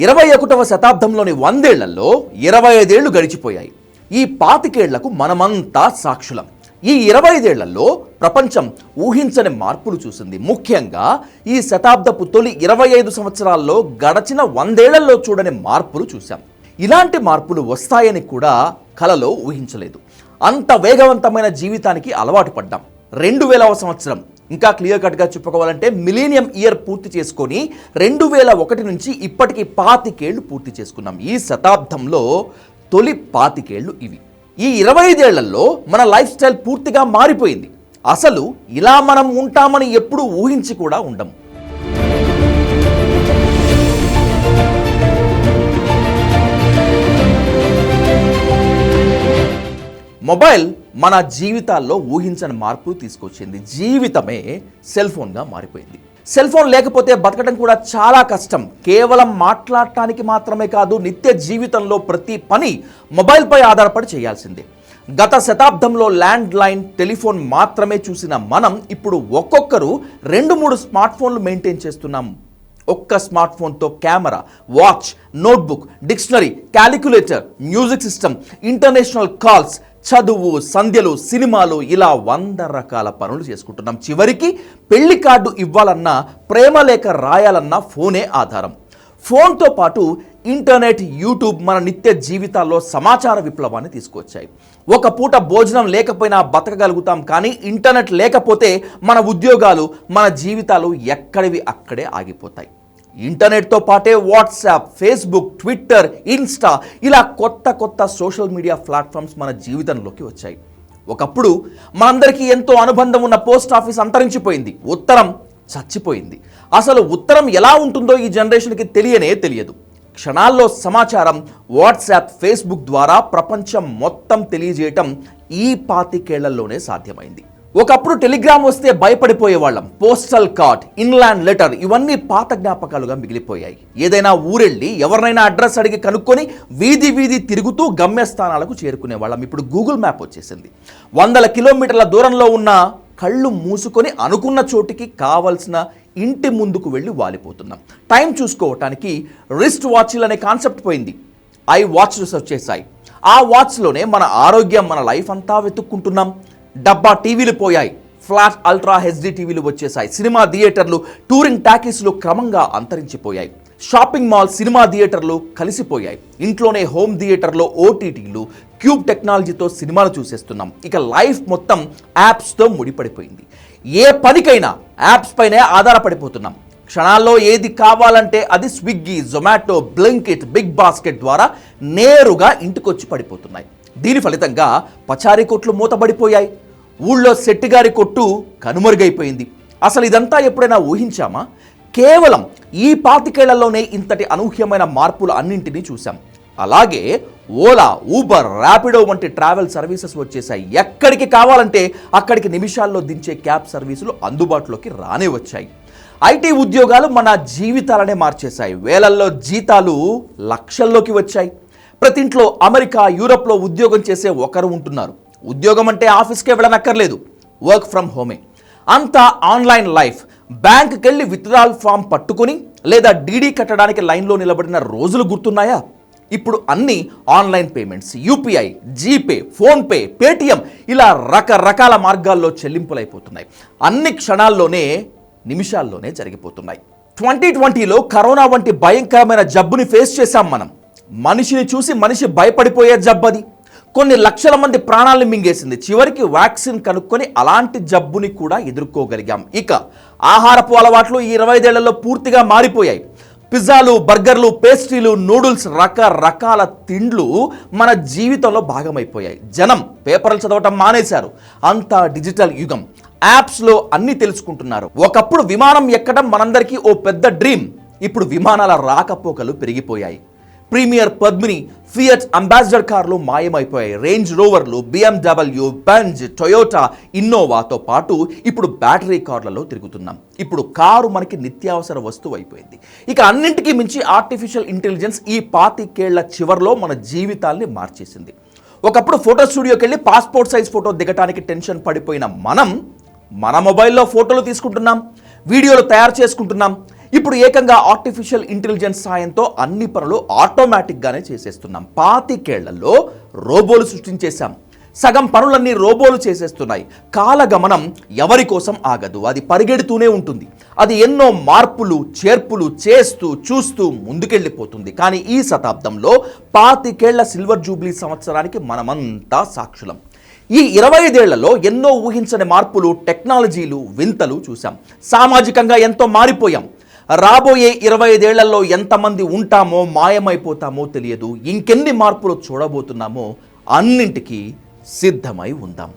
21వ శతాబ్దంలోని 100 ఏళ్లలో 25 ఏళ్లు గడిచిపోయాయి. ఈ 25 ఏళ్లకు మనమంతా సాక్షులం. ఈ 25 ఏళ్లలో ప్రపంచం ఊహించని మార్పులు చూసింది. ముఖ్యంగా ఈ శతాబ్దపు తొలి 25 సంవత్సరాల్లో గడచిన 100 ఏళ్లలో చూడని మార్పులు చూశాం. ఇలాంటి మార్పులు వస్తాయని కూడా కలలో ఊహించలేదు. అంత వేగవంతమైన జీవితానికి అలవాటు పడ్డాం. 2000వ సంవత్సరం ఇంకా క్లియర్ కట్గా చెప్పుకోవాలంటే మిలీనియం ఇయర్ పూర్తి చేసుకొని 2001 నుంచి ఇప్పటికి 25 ఏళ్లు పూర్తి చేసుకున్నాం. ఈ శతాబ్దంలో తొలి 25 ఏళ్లు ఇవి. ఈ 25 ఏళ్లలో మన లైఫ్ స్టైల్ పూర్తిగా మారిపోయింది. అసలు ఇలా మనం ఉంటామని ఎప్పుడూ ఊహించి కూడా ఉండము. మొబైల్ మన జీవితాల్లో ఊహించని మార్పులు తీసుకొచ్చింది. జీవితమే సెల్ ఫోన్గా మారిపోయింది. సెల్ ఫోన్ లేకపోతే బతకడం కూడా చాలా కష్టం. కేవలం మాట్లాడటానికి మాత్రమే కాదు, నిత్య జీవితంలో ప్రతి పని మొబైల్పై ఆధారపడి చేయాల్సిందే. గత శతాబ్దంలో ల్యాండ్ లైన్ టెలిఫోన్ మాత్రమే చూసిన మనం ఇప్పుడు ఒక్కొక్కరు 2-3 స్మార్ట్ ఫోన్లు మెయింటైన్ చేస్తున్నాం. ఒక్క స్మార్ట్ ఫోన్తో camera, watch, notebook, dictionary, calculator, music system, international calls, చదువు, సంధ్యలు, సినిమాలు, ఇలా 100 రకాల పనులు చేసుకుంటున్నాం. చివరికి పెళ్లి కార్డు ఇవ్వాలన్నా, ప్రేమ లేఖ రాయాలన్నా ఫోనే ఆధారం. ఫోన్తో పాటు ఇంటర్నెట్, యూట్యూబ్ మన నిత్య జీవితాల్లో సమాచార విప్లవాన్ని తీసుకొచ్చాయి. ఒక పూట భోజనం లేకపోయినా బతకగలుగుతాం, కానీ ఇంటర్నెట్ లేకపోతే మన ఉద్యోగాలు, మన జీవితాలు ఎక్కడివి అక్కడే ఆగిపోతాయి. ఇంటర్నెట్తో పాటే వాట్సాప్, ఫేస్బుక్, ట్విట్టర్, ఇన్స్టా, ఇలా కొత్త సోషల్ మీడియా ప్లాట్ఫామ్స్ మన జీవితంలోకి వచ్చాయి. ఒకప్పుడు మనందరికీ ఎంతో అనుబంధం ఉన్న పోస్ట్ ఆఫీస్ అంతరించిపోయింది. ఉత్తరం చచ్చిపోయింది. అసలు ఉత్తరం ఎలా ఉంటుందో ఈ జనరేషన్కి తెలియదు. క్షణాల్లో సమాచారం వాట్సాప్, ఫేస్బుక్ ద్వారా ప్రపంచం మొత్తం తెలియజేయటం ఈ 25 ఏళ్లలోనే సాధ్యమైంది. ఒకప్పుడు టెలిగ్రామ్ వస్తే భయపడిపోయేవాళ్ళం. పోస్టల్ కార్డ్, ఇన్లాండ్ లెటర్, ఇవన్నీ పాత జ్ఞాపకాలుగా మిగిలిపోయాయి. ఏదైనా ఊరెళ్ళి ఎవరినైనా అడ్రస్ అడిగి కనుక్కొని వీధి తిరుగుతూ గమ్యస్థానాలకు చేరుకునేవాళ్ళం. ఇప్పుడు గూగుల్ మ్యాప్ వచ్చేసింది. 100 కిలోమీటర్ల దూరంలో ఉన్న కళ్ళు మూసుకొని అనుకున్న చోటికి కావలసిన ఇంటి ముందుకు వెళ్ళి వాలిపోతున్నాం. టైం చూసుకోవటానికి రిస్ట్ వాచ్లు అనే కాన్సెప్ట్ పోయింది. ఐ వాచ్లు వచ్చేసాయి. ఆ వాచ్లోనే మన ఆరోగ్యం, మన లైఫ్ అంతా వెతుక్కుంటున్నాం. డబ్బా టీవీలు పోయాయి. ఫ్లాట్, అల్ట్రా హెచ్డి టీవీలు వచ్చేసాయి. సినిమా థియేటర్లు, టూరింగ్ టాకీస్లు క్రమంగా అంతరించిపోయాయి. షాపింగ్ మాల్, సినిమా థియేటర్లు కలిసిపోయాయి. ఇంట్లోనే హోమ్ థియేటర్లో ఓటీటీలు, క్యూబ్ టెక్నాలజీతో సినిమాలు చూసేస్తున్నాం. ఇక లైఫ్ మొత్తం యాప్స్తో ముడిపడిపోయింది. ఏ పనికైనా యాప్స్ పైనే ఆధారపడిపోతున్నాం. క్షణాల్లో ఏది కావాలంటే అది స్విగ్గీ, జొమాటో, బ్లింకిట్, బిగ్ బాస్కెట్ ద్వారా నేరుగా ఇంటికొచ్చి పడిపోతున్నాయి. దీని ఫలితంగా పచారీ కొట్లు మూతబడిపోయాయి. ఊళ్ళో శెట్టిగారి కొట్టు కనుమరుగైపోయింది. అసలు ఇదంతా ఎప్పుడైనా ఊహించామా? కేవలం ఈ 25 ఏళ్లలోనే ఇంతటి అనూహ్యమైన మార్పులు అన్నింటినీ చూసాం. అలాగే ఓలా, ఊబర్, ర్యాపిడో వంటి ట్రావెల్ సర్వీసెస్ వచ్చేసాయి. ఎక్కడికి కావాలంటే అక్కడికి నిమిషాల్లో దించే క్యాబ్ సర్వీసులు అందుబాటులోకి రానే వచ్చాయి. ఐటీ ఉద్యోగాలు మన జీవితాలనే మార్చేశాయి. వేలల్లో జీతాలు లక్షల్లోకి వచ్చాయి. ప్రతి ఇంట్లో అమెరికా, యూరోప్లో ఉద్యోగం చేసే ఒకరు ఉంటున్నారు. ఉద్యోగం అంటే ఆఫీస్కే వెళ్ళనక్కర్లేదు, వర్క్ ఫ్రమ్ హోమే. అంతా ఆన్లైన్ లైఫ్. బ్యాంకుకి వెళ్ళి విత్డ్రాల్ ఫామ్ పట్టుకుని లేదా డీడీ కట్టడానికి లైన్లో నిలబడిన రోజులు గుర్తున్నాయా? ఇప్పుడు అన్ని online payments, UPI, GPay, PhonePe, Paytm, ఇలా రకరకాల మార్గాల్లో చెల్లింపులైపోతున్నాయి. అన్ని క్షణాల్లోనే, నిమిషాల్లోనే జరిగిపోతున్నాయి. 2020లో కరోనా వంటి భయంకరమైన జబ్బుని ఫేస్ చేశాం మనం. మనిషిని చూసి మనిషి భయపడిపోయే జబ్బది. కొన్ని లక్షల మంది ప్రాణాలను మింగేసింది. చివరికి వ్యాక్సిన్ కనుక్కొని అలాంటి జబ్బుని కూడా ఎదుర్కోగలిగాం. ఇక ఆహారపు అలవాట్లు ఈ 25 ఏళ్లలో పూర్తిగా మారిపోయాయి. పిజ్జాలు, బర్గర్లు, పేస్ట్రీలు, నూడిల్స్, రకరకాల తిండ్లు మన జీవితంలో భాగమైపోయాయి. జనం పేపర్లు చదవటం మానేశారు. అంతా డిజిటల్ యుగం. యాప్స్లో అన్నీ తెలుసుకుంటున్నారు. ఒకప్పుడు విమానం ఎక్కడం మనందరికీ ఓ పెద్ద డ్రీమ్. ఇప్పుడు విమానాల రాకపోకలు పెరిగిపోయాయి. ప్రీమియర్, పద్మిని, ఫియట్ అంబాసిడర్ కార్లు మాయమైపోయాయి. రేంజ్ రోవర్లు, BMW, బెంజ్, టొయోటా, ఇన్నోవాతో పాటు ఇప్పుడు బ్యాటరీ కార్లలో తిరుగుతున్నాం. ఇప్పుడు కారు మనకి నిత్యావసర వస్తువు అయిపోయింది. ఇక అన్నింటికీ మించి ఆర్టిఫిషియల్ ఇంటెలిజెన్స్ ఈ 25 ఏళ్ల చివరిలో మన జీవితాల్ని మార్చేసింది. ఒకప్పుడు ఫోటో స్టూడియోకి వెళ్ళి పాస్పోర్ట్ సైజ్ ఫోటో దిగటానికి టెన్షన్ పడిపోయిన మనం మన మొబైల్లో ఫోటోలు తీసుకుంటున్నాం, వీడియోలు తయారు చేసుకుంటున్నాం. ఇప్పుడు ఏకంగా ఆర్టిఫిషియల్ ఇంటెలిజెన్స్ సాయంతో అన్ని పనులు ఆటోమేటిక్గానే చేసేస్తున్నాం. 25 ఏళ్లలో రోబోలు సృష్టించేశాం. సగం పనులన్నీ రోబోలు చేసేస్తున్నాయి. కాలగమనం ఎవరి కోసం ఆగదు, అది పరిగెడుతూనే ఉంటుంది. అది ఎన్నో మార్పులు చేర్పులు చేస్తూ చూస్తూ ముందుకెళ్ళిపోతుంది. కానీ ఈ శతాబ్దంలో 25 ఏళ్ల సిల్వర్ జూబ్లీ సంవత్సరానికి మనమంతా సాక్షులం. ఈ 25 ఏళ్లలో ఎన్నో ఊహించని మార్పులు, టెక్నాలజీలు, వింతలు చూసాం. సామాజికంగా ఎంతో మారిపోయాం. రాబోయే 25 ఏళ్లలో ఎంతమంది ఉంటామో మాయమైపోతామో తెలియదు. ఇంకెన్ని మార్పులు చూడబోతున్నామో అన్నింటికీ సిద్ధమై ఉందాం.